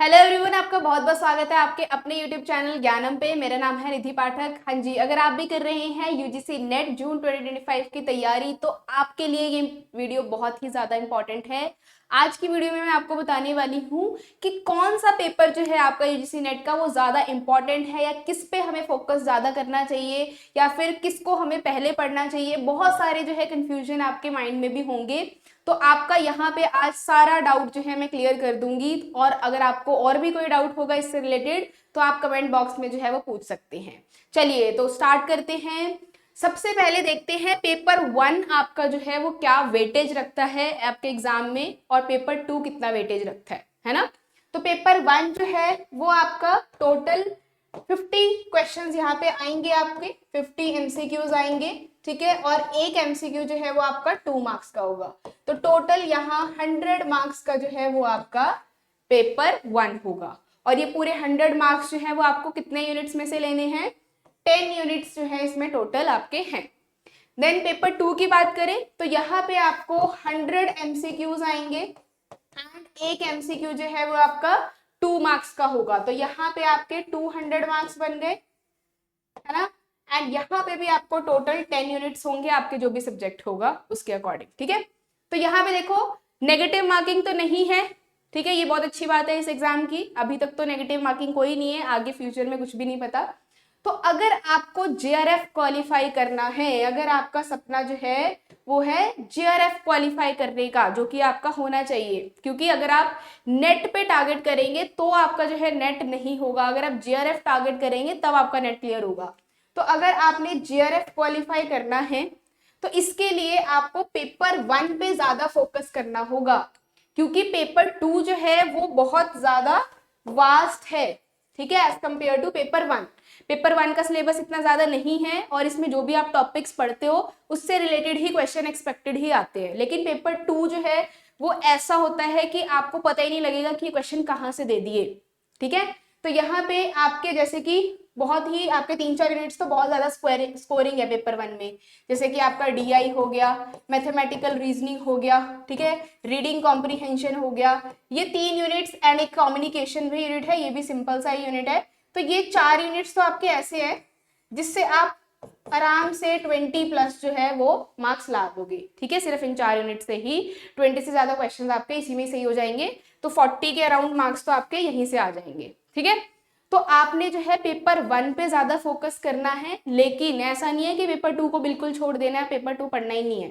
Hello everyone, आपका बहुत बहुत स्वागत है आपके अपने यूट्यूब चैनल ज्ञानम पे। मेरा नाम है रिधि पाठक। हाँ जी, अगर आप भी कर रहे हैं यूजीसी नेट जून 2025 की तैयारी तो आपके लिए ये वीडियो बहुत ही ज़्यादा इंपॉर्टेंट है। आज की वीडियो में मैं आपको बताने वाली हूँ कि कौन सा पेपर जो है आपका यूजीसी नेट का वो ज़्यादा इंपॉर्टेंट है, या किस पे हमें फोकस ज़्यादा करना चाहिए, या फिर किसको हमें पहले पढ़ना चाहिए। बहुत सारे जो है कन्फ्यूजन आपके माइंड में भी होंगे, तो आपका यहाँ पे आज सारा डाउट जो है मैं क्लियर कर दूंगी। और अगर आपको और भी कोई डाउट होगा इससे रिलेटेड तो आप कमेंट बॉक्स में जो है वो पूछ सकते हैं। चलिए तो स्टार्ट करते हैं। सबसे पहले देखते हैं पेपर 1 आपका जो है वो क्या वेटेज रखता है आपके एग्जाम में, और पेपर 2 कितना वेटेज रखता है ना। तो पेपर 1 जो है वो आपका टोटल 50 क्वेश्चंस यहाँ पे आएंगे, आपके 50 एमसीक्यूज आएंगे, ठीक है। और एक एमसीक्यू जो है वो आपका 2 मार्क्स का होगा। तो टोटल यहाँ 100 मार्क्स का जो है वो आपका पेपर 1 होगा। और ये पूरे 100 मार्क्स जो है वो आपको कितने यूनिट्स में से लेने हैं? 10 यूनिट्स जो है इसमें टोटल आपके हैं। देन पेपर 2 की बात करें तो यहाँ पे आपको 100 एमसीक्यूज आएंगे एंड एक एमसीक्यू जो है वो आपका 2 मार्क्स का होगा। तो यहाँ पे आपके 200 मार्क्स बन गए, है ना। एंड यहाँ पे भी आपको टोटल 10 यूनिट्स होंगे आपके जो भी सब्जेक्ट होगा उसके अकॉर्डिंग, ठीक है। तो यहाँ पे देखो नेगेटिव मार्किंग तो नहीं है, ठीक है। ये बहुत अच्छी बात है इस एग्जाम की। अभी तक तो नेगेटिव मार्किंग कोई नहीं है, आगे फ्यूचर में कुछ भी नहीं पता। तो अगर आपको जेआरएफ क्वालिफाई करना है, अगर आपका सपना जो है वो है जेआरएफ क्वालिफाई करने का, जो कि आपका होना चाहिए, क्योंकि अगर आप नेट पे टारगेट करेंगे तो आपका जो है नेट नहीं होगा, अगर आप जेआरएफ टारगेट करेंगे तब आपका नेट क्लियर होगा। तो अगर आपने जेआरएफ क्वालिफाई करना है तो इसके लिए आपको पेपर 1 पे ज्यादा फोकस करना होगा, क्योंकि पेपर 2 जो है वो बहुत ज्यादा वास्ट है, ठीक है, as compared to paper 1। Paper 1 का सिलेबस इतना ज्यादा नहीं है और इसमें जो भी आप टॉपिक्स पढ़ते हो उससे रिलेटेड ही क्वेश्चन एक्सपेक्टेड ही आते हैं। लेकिन पेपर 2 जो है वो ऐसा होता है कि आपको पता ही नहीं लगेगा कि क्वेश्चन कहाँ से दे दिए, ठीक है। तो यहाँ पे आपके जैसे कि बहुत ही आपके 3-4 यूनिट्स तो बहुत ज्यादा स्कोरिंग है पेपर 1 में, जैसे कि आपका डीआई हो गया, मैथमेटिकल रीजनिंग हो गया, ठीक है, रीडिंग कॉम्प्रीहेंशन हो गया, ये 3 यूनिट्स एंड एक कम्युनिकेशन भी यूनिट है, ये भी सिंपल सा यूनिट है। तो ये 4 यूनिट्स तो आपके ऐसे हैं जिससे आप आराम से 20 प्लस जो है वो मार्क्स ला दोगे, ठीक है। सिर्फ इन 4 यूनिट से ही 20 से ज्यादा क्वेश्चन आपके इसी में सही हो जाएंगे, तो 40 के अराउंड मार्क्स तो आपके यहीं से आ जाएंगे, ठीक है। तो आपने जो है पेपर 1 पे ज्यादा फोकस करना है, लेकिन ऐसा नहीं है कि पेपर 2 को बिल्कुल छोड़ देना है, पेपर 2 पढ़ना ही नहीं है।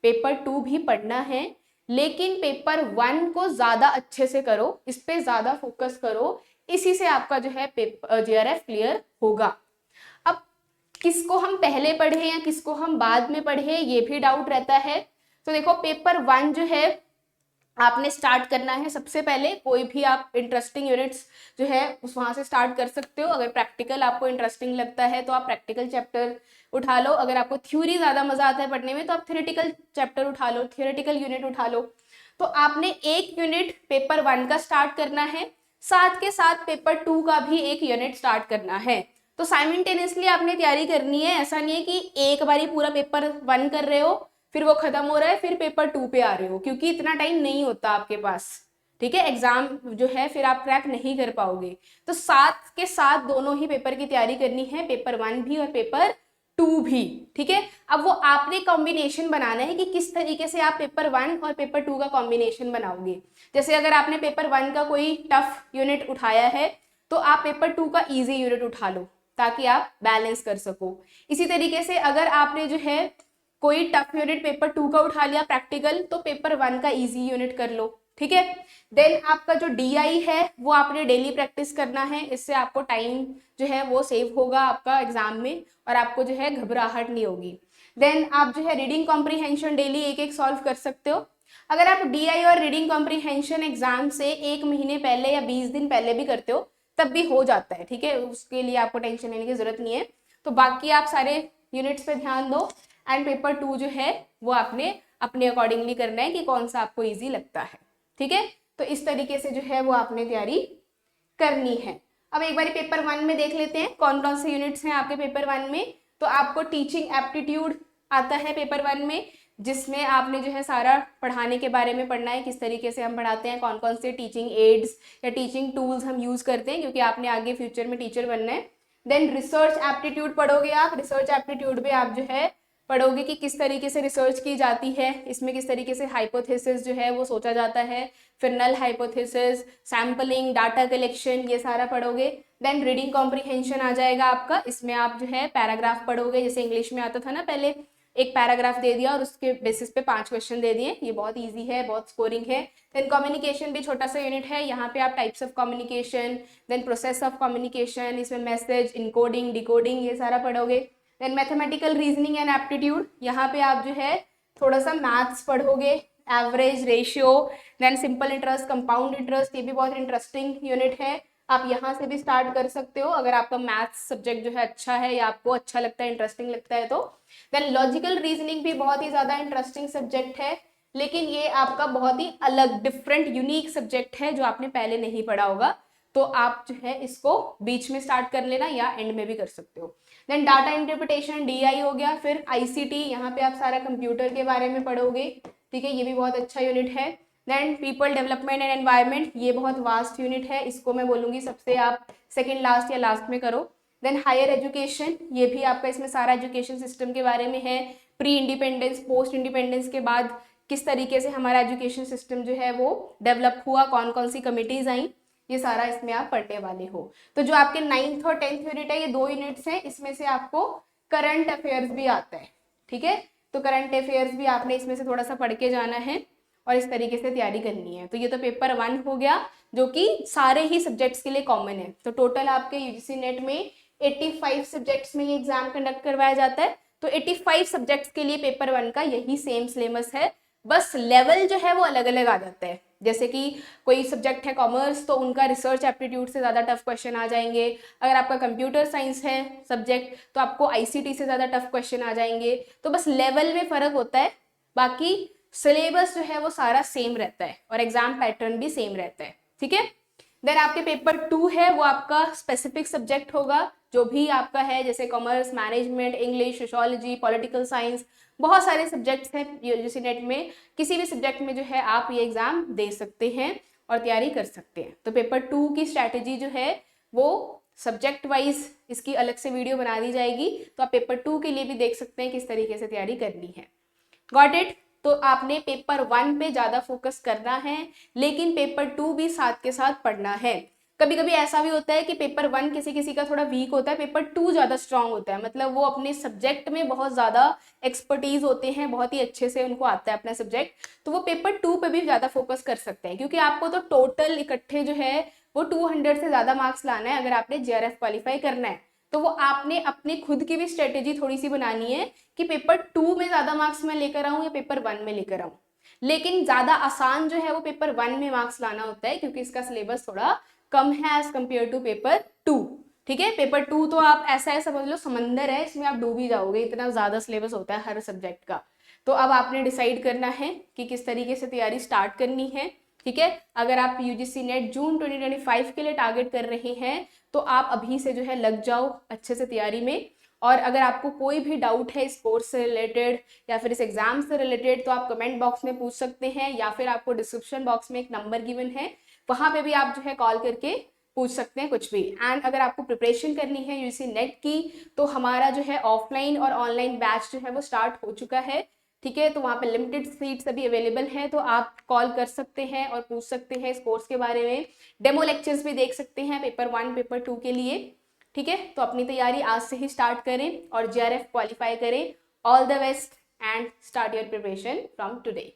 पेपर 2 भी पढ़ना है, लेकिन पेपर 1 को ज्यादा अच्छे से करो, इस पे ज्यादा फोकस करो, इसी से आपका जो है पेपर जेआरएफ क्लियर होगा। अब किसको हम पहले पढ़े या किसको हम बाद में पढ़े, ये भी डाउट रहता है। तो देखो पेपर 1 जो है आपने स्टार्ट करना है सबसे पहले, कोई भी आप इंटरेस्टिंग यूनिट्स जो है उस वहां से स्टार्ट कर सकते हो। अगर प्रैक्टिकल आपको इंटरेस्टिंग लगता है तो आप प्रैक्टिकल चैप्टर उठा लो, अगर आपको थ्योरी ज्यादा मजा आता है पढ़ने में तो आप थ्योरेटिकल चैप्टर उठा लो, थ्योरेटिकल यूनिट उठा लो। तो आपने एक यूनिट पेपर 1 का स्टार्ट करना है, साथ के साथ पेपर 2 का भी एक यूनिट स्टार्ट करना है। तो साइमल्टेनियसली आपने तैयारी करनी है, ऐसा नहीं है कि एक बार ही पूरा पेपर 1 कर रहे हो फिर वो खत्म हो रहा है फिर पेपर 2 पे आ रहे हो, क्योंकि इतना टाइम नहीं होता आपके पास, ठीक है। एग्जाम जो है फिर आप क्रैक नहीं कर पाओगे। तो साथ के साथ दोनों ही पेपर की तैयारी करनी है, पेपर 1 भी और पेपर 2 भी, ठीक है। अब वो आपने कॉम्बिनेशन बनाना है कि किस तरीके से आप पेपर 1 और पेपर 2 का कॉम्बिनेशन बनाओगे। जैसे अगर आपने पेपर 1 का कोई टफ यूनिट उठाया है तो आप पेपर 2 का इजी यूनिट उठा लो, ताकि आप बैलेंस कर सको। इसी तरीके से अगर आपने जो है कोई टफ यूनिट पेपर 2 का उठा लिया प्रैक्टिकल, तो पेपर 1 का इजी यूनिट कर लो, ठीक है। देन आपका जो डीआई है वो आपने डेली प्रैक्टिस करना है, इससे आपको टाइम जो है वो सेव होगा आपका एग्जाम में और आपको जो है घबराहट नहीं होगी। देन आप जो है रीडिंग कॉम्प्रीहेंशन डेली एक एक सॉल्व कर सकते हो। अगर आप डीआई और रीडिंग कॉम्प्रीहेंशन एग्जाम से 1 महीने पहले या 20 दिन पहले भी करते हो तब भी हो जाता है, ठीक है, उसके लिए आपको टेंशन लेने की जरूरत नहीं है। तो बाकी आप सारे यूनिट्स पे ध्यान दो एंड पेपर 2 जो है वो आपने अपने अकॉर्डिंगली करना है कि कौन सा आपको इजी लगता है, ठीक है। तो इस तरीके से जो है वो आपने तैयारी करनी है। अब एक बार पेपर 1 में देख लेते हैं कौन कौन से यूनिट्स हैं आपके पेपर 1 में। तो आपको टीचिंग एप्टीट्यूड आता है पेपर 1 में, जिसमें आपने जो है सारा पढ़ाने के बारे में पढ़ना है, किस तरीके से हम पढ़ाते हैं, कौन कौन से टीचिंग एड्स या टीचिंग टूल्स हम यूज़ करते हैं, क्योंकि आपने आगे फ्यूचर में टीचर बनना है। देन रिसर्च एप्टीट्यूड पढ़ोगे आप। रिसर्च एप्टीट्यूड में आप जो है पढ़ोगे कि किस तरीके से रिसर्च की जाती है, इसमें किस तरीके से हाइपोथेसिस जो है वो सोचा जाता है, फिर null hypothesis, sampling, data collection, ये सारा पढ़ोगे। देन रीडिंग कॉम्प्रिहेंशन आ जाएगा आपका, इसमें आप जो है पैराग्राफ पढ़ोगे, जैसे इंग्लिश में आता था ना पहले, एक पैराग्राफ दे दिया और उसके बेसिस पे 5 क्वेश्चन दे दिए, ये बहुत इजी है, बहुत स्कोरिंग है। देन कम्युनिकेशन भी छोटा सा यूनिट है, यहाँ पे आप types of communication, then process of communication, इसमें मैसेज, इनकोडिंग, डिकोडिंग, ये सारा पढ़ोगे। Then mathematical reasoning and aptitude, यहाँ पे आप जो है थोड़ा सा मैथ्स पढ़ोगे, average, ratio, then simple interest, compound interest, ये भी बहुत इंटरेस्टिंग यूनिट है। आप यहाँ से भी स्टार्ट कर सकते हो अगर आपका मैथ्स सब्जेक्ट जो है अच्छा है या आपको अच्छा लगता है, इंटरेस्टिंग लगता है तो। देन लॉजिकल रीजनिंग भी बहुत ही ज़्यादा इंटरेस्टिंग सब्जेक्ट है, लेकिन ये आपका बहुत ही अलग, डिफरेंट, यूनिक सब्जेक्ट है जो आपने पहले नहीं पढ़ा होगा, तो आप जो है इसको बीच में स्टार्ट कर लेना या एंड में भी कर सकते हो। देन डाटा इंटरप्रिटेशन, DI हो गया। फिर ICT, यहाँ पे आप सारा कंप्यूटर के बारे में पढ़ोगे, ठीक है, ये भी बहुत अच्छा यूनिट है। Then people development and environment, ये बहुत वास्ट यूनिट है, इसको मैं बोलूँगी सबसे आप सेकेंड लास्ट या लास्ट में करो। देन हायर एजुकेशन, ये भी आपका इसमें सारा एजुकेशन सिस्टम के बारे में है, प्री इंडिपेंडेंस, पोस्ट इंडिपेंडेंस के बाद किस तरीके से हमारा एजुकेशन सिस्टम जो है वो डेवलप हुआ, कौन कौन सी कमिटीज आई, ये सारा इसमें आप पढ़ने वाले हो। तो जो आपके 9th और 10th यूनिट है, ये 2 यूनिट्स हैं, इसमें से आपको करंट अफेयर्स भी आता है, ठीक है, तो करंट अफेयर्स भी आपने इसमें से थोड़ा सा पढ़ के जाना है और इस तरीके से तैयारी करनी है। तो ये तो पेपर 1 हो गया, जो कि सारे ही सब्जेक्ट्स के लिए कॉमन है। तो टोटल आपके UGC नेट में 85 सब्जेक्ट्स में ये एग्जाम कंडक्ट करवाया जाता है, तो 85 सब्जेक्ट्स के लिए पेपर 1 का यही सेम सिलेबस है, बस लेवल जो है वो अलग अलग आ जाता है। जैसे कि कोई सब्जेक्ट है कॉमर्स, तो उनका रिसर्च एप्टीट्यूड से ज़्यादा टफ क्वेश्चन आ जाएंगे। अगर आपका कंप्यूटर साइंस है सब्जेक्ट, तो आपको ICT से ज़्यादा टफ क्वेश्चन आ जाएंगे। तो बस लेवल में फ़र्क होता है, बाकी सिलेबस जो है वो सारा सेम रहता है और एग्जाम पैटर्न भी सेम रहता है, ठीक है। देन आपके पेपर 2 है, वो आपका स्पेसिफिक सब्जेक्ट होगा, जो भी आपका है, जैसे commerce, management, English, sociology, political science, बहुत सारे सब्जेक्ट्स हैं UGC नेट में। किसी भी सब्जेक्ट में जो है आप ये एग्जाम दे सकते हैं और तैयारी कर सकते हैं। तो पेपर 2 की स्ट्रैटेजी जो है वो सब्जेक्ट वाइज इसकी अलग से वीडियो बना दी जाएगी, तो आप पेपर 2 के लिए भी देख सकते हैं किस तरीके से तैयारी करनी है। Got it. तो आपने पेपर 1 पे ज़्यादा फोकस करना है, लेकिन पेपर 2 भी साथ के साथ पढ़ना है। कभी कभी ऐसा भी होता है कि पेपर 1 किसी किसी का थोड़ा वीक होता है, पेपर 2 ज़्यादा स्ट्रांग होता है, मतलब वो अपने सब्जेक्ट में बहुत ज़्यादा एक्सपर्टीज होते हैं, बहुत ही अच्छे से उनको आता है अपना सब्जेक्ट, तो वो पेपर 2 पे भी ज़्यादा फोकस कर सकते हैं, क्योंकि आपको तो टोटल इकट्ठे जो है वो 200 से ज़्यादा मार्क्स लाना है अगर आपने JRF क्वालिफाई करना है। तो वो आपने अपने खुद की भी स्ट्रेटेजी थोड़ी सी बनानी है कि पेपर 2 में ज़्यादा मार्क्स मैं लेकर आऊँ या पेपर 1 में लेकर आऊँ। लेकिन ज़्यादा आसान जो है वो पेपर 1 में मार्क्स लाना होता है, क्योंकि इसका सिलेबस थोड़ा कम है एज कम्पेयर टू पेपर 2, ठीक है। पेपर 2 तो आप ऐसा है समझ लो समंदर है, इसमें आप डूब ही जाओगे, इतना ज़्यादा सिलेबस होता है हर सब्जेक्ट का। तो अब आपने डिसाइड करना है कि किस तरीके से तैयारी स्टार्ट करनी है, ठीक है। अगर आप UGC नेट जून 2025 के लिए टारगेट कर रहे हैं, तो आप अभी से जो है लग जाओ अच्छे से तैयारी में। और अगर आपको कोई भी डाउट है इस कोर्स से रिलेटेड या फिर इस एग्जाम से रिलेटेड, तो आप कमेंट बॉक्स में पूछ सकते हैं, या फिर आपको डिस्क्रिप्शन बॉक्स में एक नंबर गिवन है, वहाँ पे भी आप जो है कॉल करके पूछ सकते हैं कुछ भी। एंड अगर आपको प्रिपरेशन करनी है UGC नेट की, तो हमारा जो है ऑफलाइन और ऑनलाइन बैच जो है वो स्टार्ट हो चुका है, ठीक है। तो वहाँ पे लिमिटेड सीट्स अभी अवेलेबल हैं, तो आप कॉल कर सकते हैं और पूछ सकते हैं इस कोर्स के बारे में। डेमो लेक्चर्स भी देख सकते हैं पेपर 1 पेपर 2 के लिए, ठीक है। तो अपनी तैयारी आज से ही स्टार्ट करें और JRF क्वालिफाई करें। All the best and start your preparation from today.